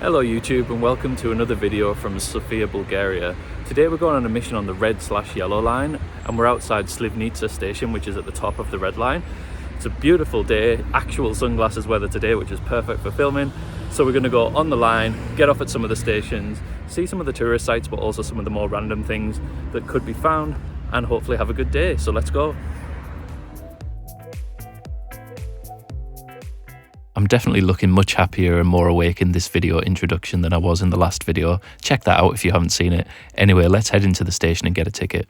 Hello YouTube and welcome to another video from Sofia, Bulgaria. Today we're going on a mission on the red/yellow line and we're outside Slivnica station, which is at the top of the red line. It's a beautiful day, actual sunglasses weather today, which is perfect for filming. So we're going to go on the line, get off at some of the stations, see some of the tourist sites but also some of the more random things that could be found and hopefully have a good day. So let's go. I'm definitely looking much happier and more awake in this video introduction than I was in the last video. Check that out if you haven't seen it. Anyway, let's head into the station and get a ticket.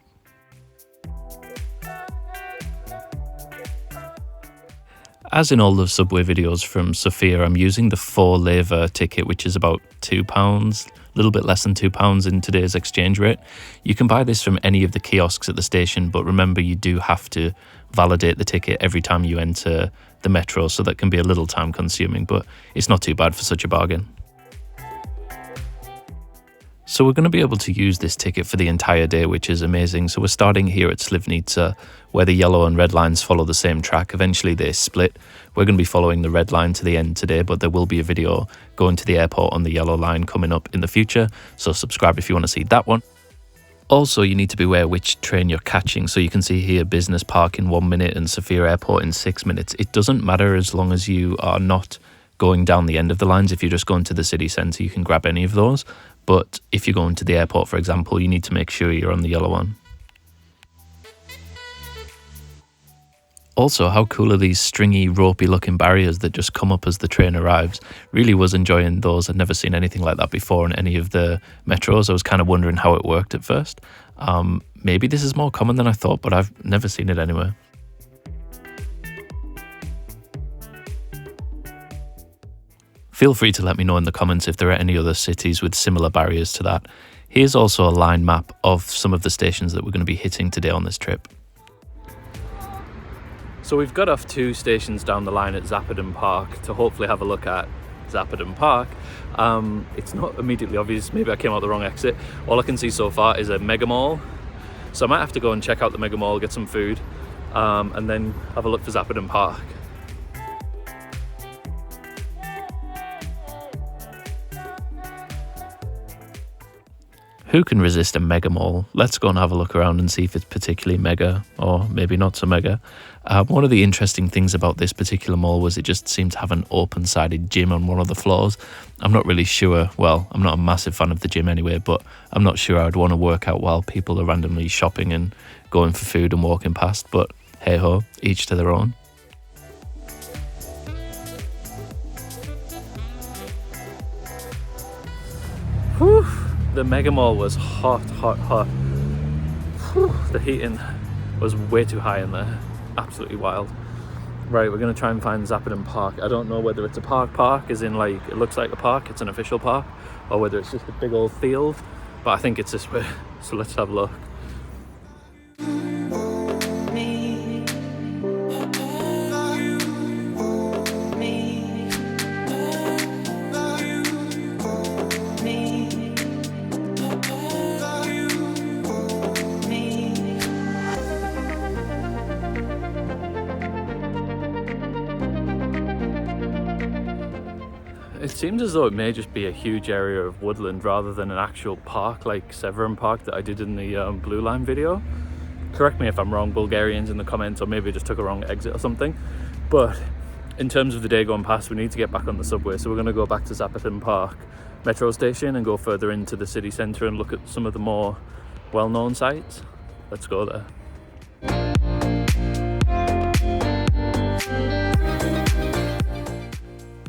As in all the subway videos from Sofia, I'm using the 4 leva ticket, which is about £2, a little bit less than £2 in today's exchange rate. You can buy this from any of the kiosks at the station, but remember you do have to validate the ticket every time you enter the metro, so that can be a little time consuming, but it's not too bad for such a bargain. So we're going to be able to use this ticket for the entire day, which is amazing. So we're starting here at Slivnica, where the yellow and red lines follow the same track. Eventually they split. We're going to be following the red line to the end today, but there will be a video going to the airport on the yellow line coming up in the future, so subscribe if you want to see that one. Also, you need to be aware which train you're catching. So you can see here Business Park in 1 minute and Sofia Airport in 6 minutes. It doesn't matter as long as you are not going down the end of the lines. If you're just going to the city centre, you can grab any of those. But if you're going to the airport, for example, you need to make sure you're on the yellow one. Also, how cool are these stringy, ropey looking barriers that just come up as the train arrives? Really was enjoying those. I'd never seen anything like that before in any of the metros. I was kind of wondering how it worked at first. Maybe this is more common than I thought, but I've never seen it anywhere. Feel free to let me know in the comments if there are any other cities with similar barriers to that. Here's also a line map of some of the stations that we're going to be hitting today on this trip. So we've got off 2 stations down the line at Zappadon Park to hopefully have a look at Zappadon Park. It's not immediately obvious, maybe I came out the wrong exit. All I can see so far is a mega mall. So I might have to go and check out the mega mall, get some food, and then have a look for Zappadon Park. Who can resist a mega mall? Let's go and have a look around and see if it's particularly mega or maybe not so mega. One of the interesting things about this particular mall was it just seemed to have an open-sided gym on one of the floors. I'm not really sure, well, I'm not a massive fan of the gym anyway, but I'm not sure I'd want to work out while people are randomly shopping and going for food and walking past, but hey-ho, each to their own. Whew. The mega mall was hot. Whew, the heating was way too high in there. Absolutely wild. Right, we're going to try and find Zappadon Park. I don't know whether it's a park, as in like, it looks like a park, it's an official park, or whether it's just a big old field, but I think it's this way. So let's have a look. It seems as though it may just be a huge area of woodland rather than an actual park like Severin Park that I did in the Blue Line video. Correct me if I'm wrong, Bulgarians, in the comments, or maybe I just took a wrong exit or something. But in terms of the day going past, we need to get back on the subway, so we're going to go back to Zappadon Park metro station and go further into the city centre and look at some of the more well-known sites. Let's go there.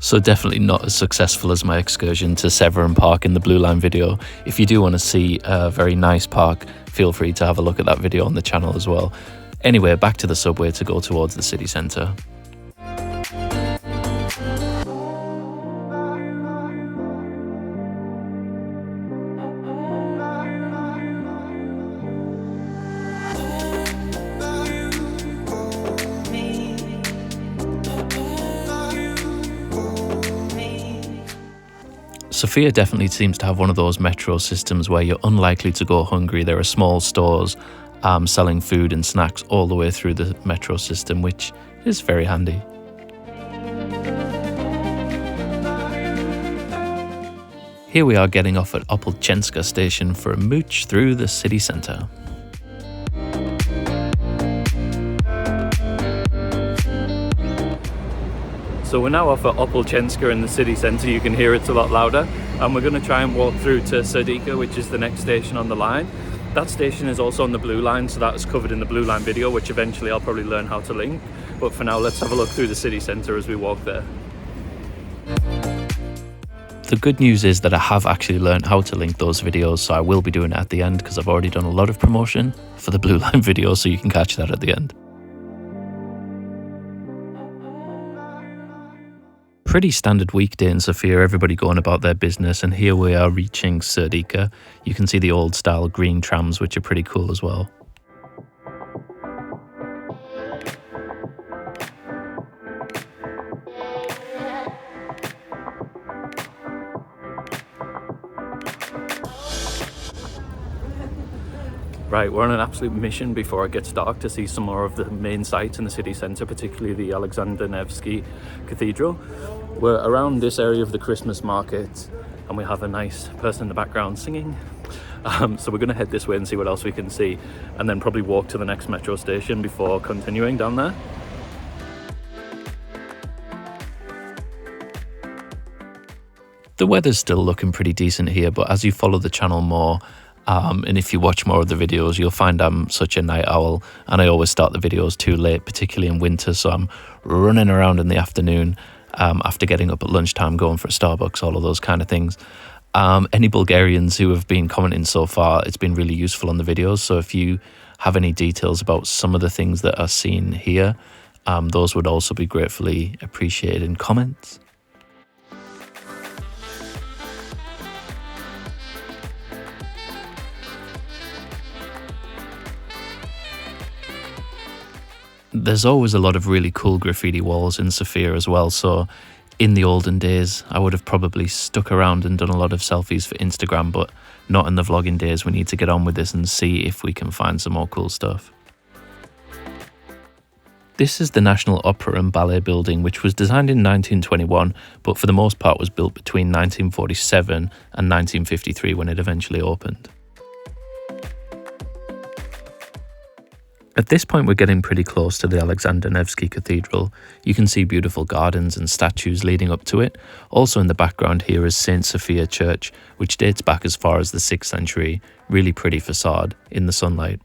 So definitely not as successful as my excursion to Severin Park in the Blue Line video. If you do want to see a very nice park, feel free to have a look at that video on the channel as well. Anyway, back to the subway to go towards the city centre. Sofia definitely seems to have one of those metro systems where you're unlikely to go hungry. There are small stores selling food and snacks all the way through the metro system, which is very handy. Here we are getting off at Opolchenska station for a mooch through the city centre. So we're now off at Opolchenska in the city centre. You can hear it's a lot louder, and we're going to try and walk through to Serdika, which is the next station on the line. That station is also on the Blue Line, so that is covered in the Blue Line video, which eventually I'll probably learn how to link. But for now, let's have a look through the city centre as we walk there. The good news is that I have actually learned how to link those videos, so I will be doing it at the end because I've already done a lot of promotion for the Blue Line video, so you can catch that at the end. Pretty standard weekday in Sofia, everybody going about their business, and here we are reaching Serdika. You can see the old style green trams, which are pretty cool as well. Right, we're on an absolute mission before it gets dark to see some more of the main sites in the city centre, particularly the Alexander Nevsky Cathedral. We're around this area of the Christmas market, and we have a nice person in the background singing. So we're going to head this way and see what else we can see, and then probably walk to the next metro station before continuing down there. The weather's still looking pretty decent here, but as you follow the channel more, and if you watch more of the videos, you'll find I'm such a night owl, and I always start the videos too late, particularly in winter, so I'm running around in the afternoon after getting up at lunchtime, going for a Starbucks, all of those kind of things. Any Bulgarians who have been commenting so far, it's been really useful on the videos, so if you have any details about some of the things that are seen here, those would also be gratefully appreciated in comments. There's always a lot of really cool graffiti walls in Sofia as well, so in the olden days I would have probably stuck around and done a lot of selfies for Instagram, but not in the vlogging days. We need to get on with this and see if we can find some more cool stuff. This is the National Opera and Ballet building, which was designed in 1921, but for the most part was built between 1947 and 1953 when it eventually opened. At this point we're getting pretty close to the Alexander Nevsky Cathedral. You can see beautiful gardens and statues leading up to it. Also in the background here is St. Sofia Church, which dates back as far as the 6th century. Really pretty facade in the sunlight.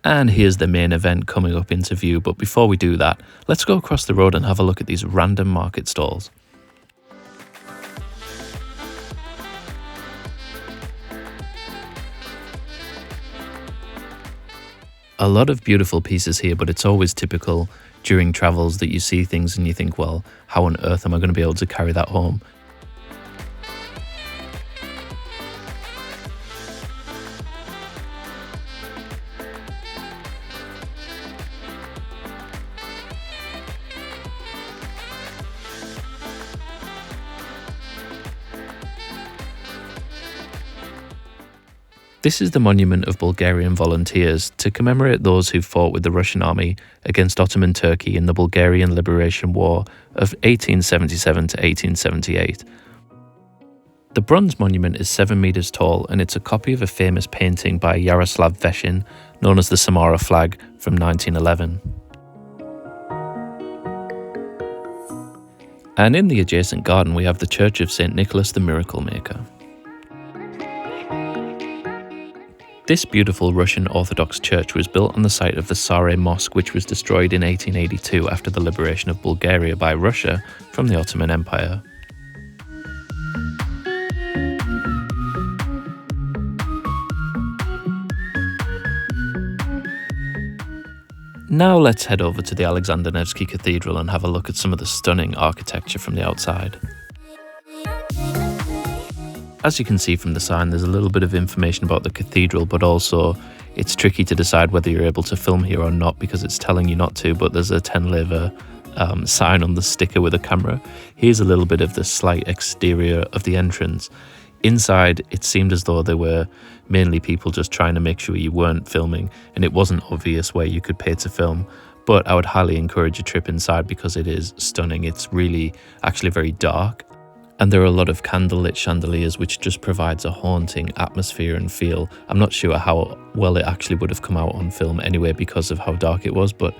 And here's the main event coming up into view, but before we do that, let's go across the road and have a look at these random market stalls. A lot of beautiful pieces here, but it's always typical during travels that you see things and you think, well, how on earth am I going to be able to carry that home? This is the monument of Bulgarian volunteers to commemorate those who fought with the Russian army against Ottoman Turkey in the Bulgarian Liberation War of 1877 to 1878. The bronze monument is 7 meters tall, and it's a copy of a famous painting by Yaroslav Veshin known as the Samara flag from 1911. And in the adjacent garden we have the Church of St. Nicholas the Miracle Maker. This beautiful Russian Orthodox church was built on the site of the Sare Mosque, which was destroyed in 1882 after the liberation of Bulgaria by Russia from the Ottoman Empire. Now let's head over to the Alexander Nevsky Cathedral and have a look at some of the stunning architecture from the outside. As you can see from the sign, there's a little bit of information about the cathedral, but also it's tricky to decide whether you're able to film here or not because it's telling you not to, but there's a 10 leva sign on the sticker with a camera. Here's a little bit of the slight exterior of the entrance. Inside, it seemed as though there were mainly people just trying to make sure you weren't filming, and it wasn't obvious where you could pay to film. but I would highly encourage a trip inside because it is stunning. It's really actually very dark, and there are a lot of candlelit chandeliers which just provides a haunting atmosphere and feel. I'm not sure how well it actually would have come out on film anyway because of how dark it was, but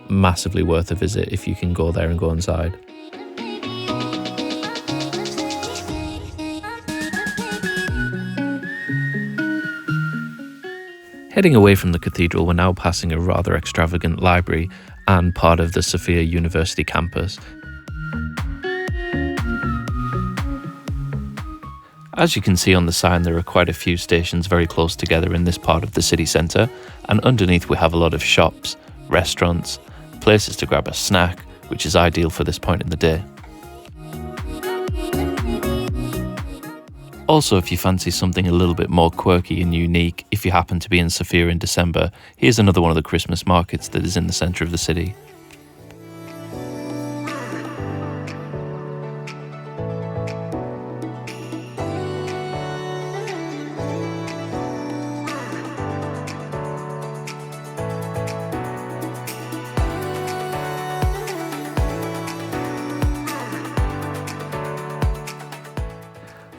massively worth a visit if you can go there and go inside. Heading away from the cathedral, we're now passing a rather extravagant library and part of the Sofia University campus. As you can see on the sign, there are quite a few stations very close together in this part of the city centre, and underneath we have a lot of shops, restaurants, places to grab a snack, which is ideal for this point in the day. Also, if you fancy something a little bit more quirky and unique, if you happen to be in Sofia in December, here's another one of the Christmas markets that is in the centre of the city.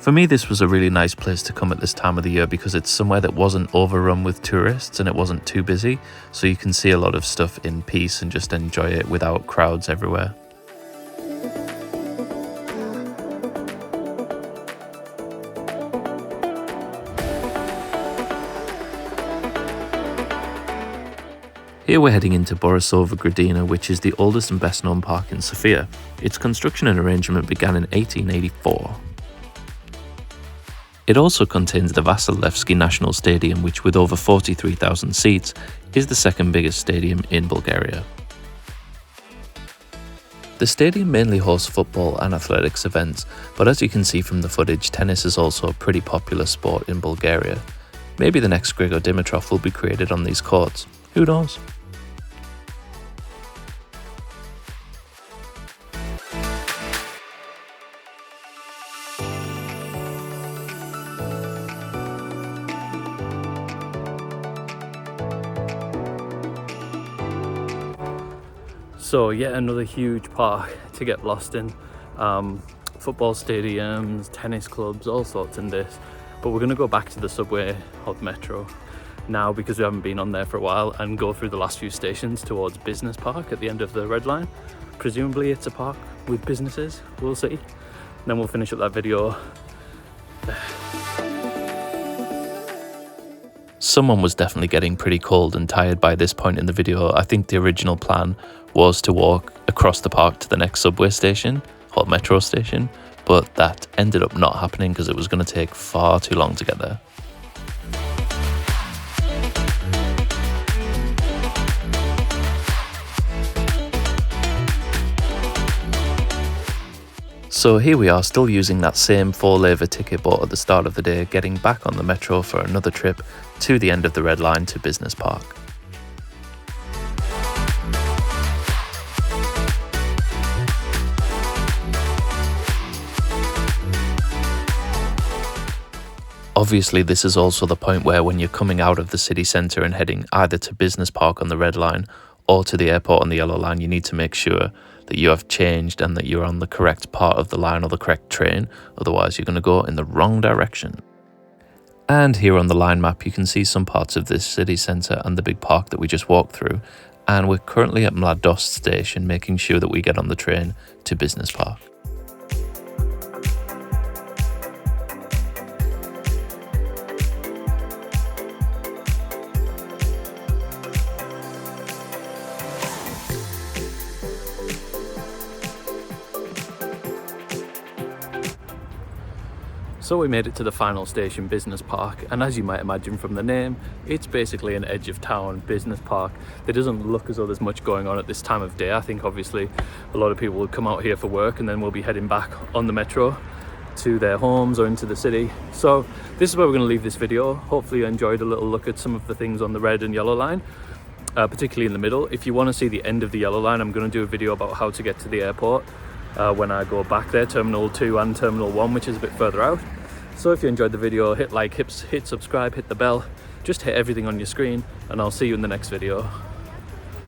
For me, this was a really nice place to come at this time of the year because it's somewhere that wasn't overrun with tourists and it wasn't too busy, so you can see a lot of stuff in peace and just enjoy it without crowds everywhere. Here we're heading into Borisova Gradina, which is the oldest and best known park in Sofia. Its construction and arrangement began in 1884. It also contains the Vasilevsky National Stadium, which with over 43,000 seats is the second biggest stadium in Bulgaria. The stadium mainly hosts football and athletics events, but as you can see from the footage, tennis is also a pretty popular sport in Bulgaria. Maybe the next Grigor Dimitrov will be created on these courts, who knows? So yet another huge park to get lost in. Football stadiums, tennis clubs, all sorts in this. But we're going to go back to the subway or the metro now because we haven't been on there for a while, and go through the last few stations towards Business Park at the end of the red line. Presumably it's a park with businesses, we'll see. And then we'll finish up that video there. Someone was definitely getting pretty cold and tired by this point in the video. I think the original plan was to walk across the park to the next subway station or metro station, but that ended up not happening because it was going to take far too long to get there. So here we are, still using that same 4-lever ticket bought at the start of the day, getting back on the metro for another trip to the end of the red line to Business Park. Obviously, this is also the point where when you're coming out of the city centre and heading either to Business Park on the red line or to the airport on the yellow line, you need to make sure that you have changed and that you're on the correct part of the line or the correct train, otherwise you're going to go in the wrong direction. And here on the line map you can see some parts of this city centre and the big park that we just walked through, and we're currently at Mladost station making sure that we get on the train to Business Park. So we made it to the final station, Business Park, and as you might imagine from the name, it's basically an edge of town business park. There doesn't look as though there's much going on at this time of day. I think obviously a lot of people will come out here for work and then we'll be heading back on the metro to their homes or into the city. So this is where we're going to leave this video. Hopefully you enjoyed a little look at some of the things on the red and yellow line, particularly in the middle. If you want to see the end of the yellow line, I'm going to do a video about how to get to the airport when I go back there, Terminal 2 and Terminal 1, which is a bit further out. So if you enjoyed the video, hit like, hit subscribe, hit the bell, just hit everything on your screen, and I'll see you in the next video.